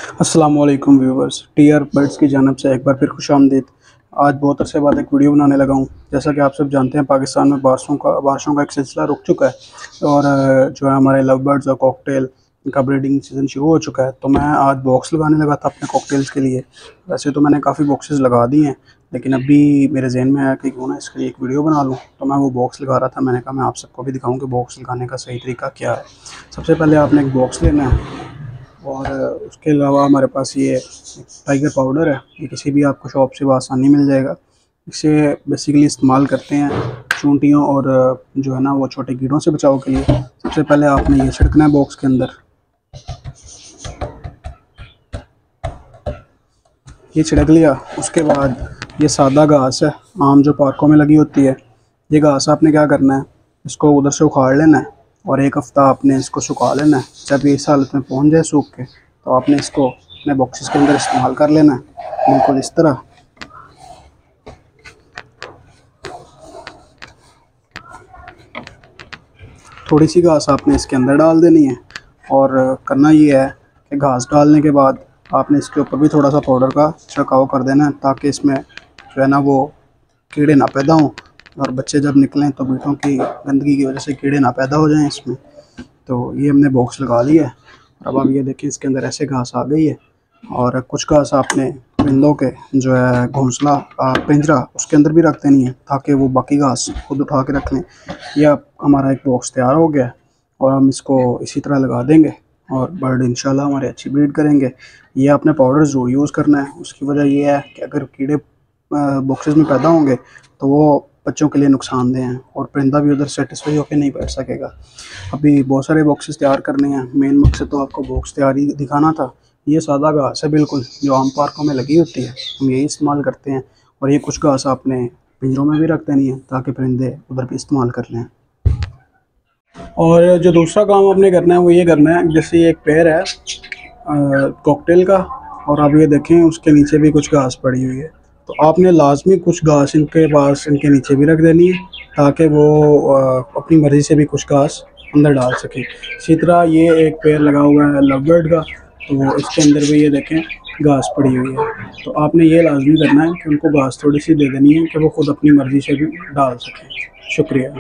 अस्सलाम वालेकुम viewers, TR birds की जानब से एक बार फिर खुशामदीद। आज बहुत अरसे बाद एक वीडियो बनाने लगा हूँ। जैसा कि आप सब जानते हैं, पाकिस्तान में बारिशों का एक सिलसिला रुक चुका है और जो है हमारे लव बर्ड्स और कॉकटेल इनका ब्रीडिंग सीज़न शुरू हो चुका है। तो मैं आज बॉक्स लगाने लगा था अपने कॉकटेल्स के लिए। वैसे तो मैंने काफ़ी बॉक्सेस लगा दिए हैं, लेकिन अभी मेरे जहन में आया कि क्यों ना इसके लिए एक वीडियो बना लूँ। तो मैं वो बॉक्स लगा रहा था। मैंने कहा मैं आप सबको भी दिखाऊँ कि बॉक्स लगाने का सही तरीका क्या है। सबसे पहले आपने एक बॉक्स लेना है और उसके अलावा हमारे पास ये टाइगर पाउडर है। ये किसी भी आपको शॉप से आसानी मिल जाएगा। इसे बेसिकली इस्तेमाल करते हैं चूंटियों और जो है ना वो छोटे कीड़ों से बचाव के लिए। सबसे पहले आपने ये छिड़कना है बॉक्स के अंदर। ये छिड़क लिया। उसके बाद ये सादा घास है, आम जो पार्कों में लगी होती है। ये घास आपने क्या करना है, इसको उधर से उखाड़ लेना है और एक हफ़्ता आपने इसको सुखा लेना है। जब ये इस हालत में पहुंच जाए सूख के, तो आपने इसको अपने बॉक्सेस के अंदर इस्तेमाल कर लेना है, बिल्कुल इस तरह। थोड़ी सी घास आपने इसके अंदर डाल देनी है और करना ये है कि घास डालने के बाद आपने इसके ऊपर भी थोड़ा सा पाउडर का छिड़काव कर देना है, ताकि इसमें जो है ना वो कीड़े ना पैदा हों और बच्चे जब निकलें तो बीटों की गंदगी की वजह से कीड़े ना पैदा हो जाएं इसमें। तो ये हमने बॉक्स लगा लिया है। अब आप ये देखें, इसके अंदर ऐसे घास आ गई है और कुछ घास आपने परिंदों के जो है घोंसला पिंजरा उसके अंदर भी रख देनी है, ताकि वो बाकी घास खुद उठा के रख लें। यह अब हमारा एक बॉक्स तैयार हो गया है और हम इसको इसी तरह लगा देंगे और बर्ड इंशाल्लाह हमारे अच्छी ब्रीड करेंगे। ये आपने पाउडर ज़रूर यूज़ करना है। उसकी वजह यह है कि अगर कीड़े बॉक्सेस में पैदा होंगे तो वो बच्चों के लिए नुकसानदेह हैं और परिंदा भी उधर सेटिस्फाई होकर नहीं बैठ सकेगा। अभी बहुत सारे बॉक्सेस तैयार करने हैं। मेन मकसद तो आपको बॉक्स तैयारी दिखाना था। ये सादा घास है बिल्कुल, जो आम पार्कों में लगी होती है, हम यही इस्तेमाल करते हैं। और ये कुछ घास आपने पिंजरों में भी रख देनी है, ताकि परिंदे उधर भी इस्तेमाल कर लें। और जो दूसरा काम आपने करना है वो ये करना है, जैसे ये एक पेड़ है कॉकटेल का, और आप ये देखें उसके नीचे भी कुछ घास पड़ी हुई है। तो आपने लाजमी कुछ घास इनके पास इनके नीचे भी रख देनी है, ताकि वो अपनी मर्ज़ी से भी कुछ घास अंदर डाल सके। इसी तरह ये एक पेड़ लगा हुआ है लव बर्ड का, तो इसके अंदर भी ये देखें घास पड़ी हुई है। तो आपने ये लाजमी करना है कि उनको घास थोड़ी सी दे देनी है कि वो खुद अपनी मर्ज़ी से भी डाल सकें। शुक्रिया।